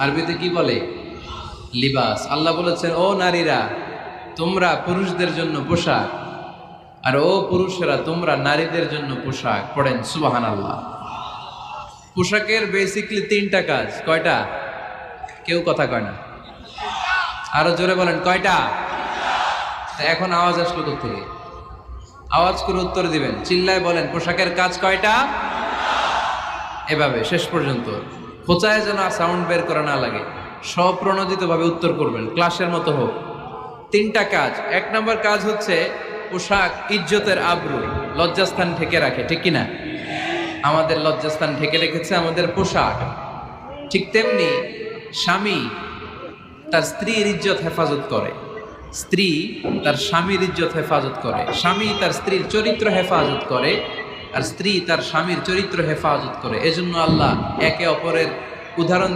আরবিতে কি বলে? লিবাস। আল্লাহ বলেছেন, ও নারীরা তোমরা পুরুষদের জন্য পোশাক, আর ও পুরুষেরা তোমরা নারীদের জন্য পোশাক। পড়েন সুবহানাল্লাহ। পোশাকের বেসিকলি তিনটা কাজ। কয়টা? কেউ কথা কয় না, আরো জোরে বলেন কয়টা? এখন আওয়াজ আসলো থেকে? আওয়াজ করে উত্তর দিবেন, চিল্লায় বলেন পোশাকের কাজ কয়টা? এভাবে শেষ পর্যন্ত খোঁচায় যেন সাউন্ড বের করা না লাগে, স্বপ্রণোদিত ভাবে উত্তর করবেন, ক্লাসের মতো হোক। তিনটা কাজ। এক নম্বর কাজ হচ্ছে পোশাক ইজ্জতের আবরু, লজ্জাস্থান ঢেকে রাখে, ঠিক কিনা? আমাদের লজ্জাস্থান ঢেকে রেখেছে আমাদের পোশাক। ঠিক তেমনি স্বামী তার স্ত্রীর ইজ্জত হেফাজত করে, স্ত্রী তার স্বামীর ইজ্জত হেফাজত করে, স্বামী তার স্ত্রীর চরিত্র হেফাজত করে, আর স্ত্রী তার স্বামীর চরিত্র হেফাজত করে। এজন্য আল্লাহ একে অপরের উদাহরণ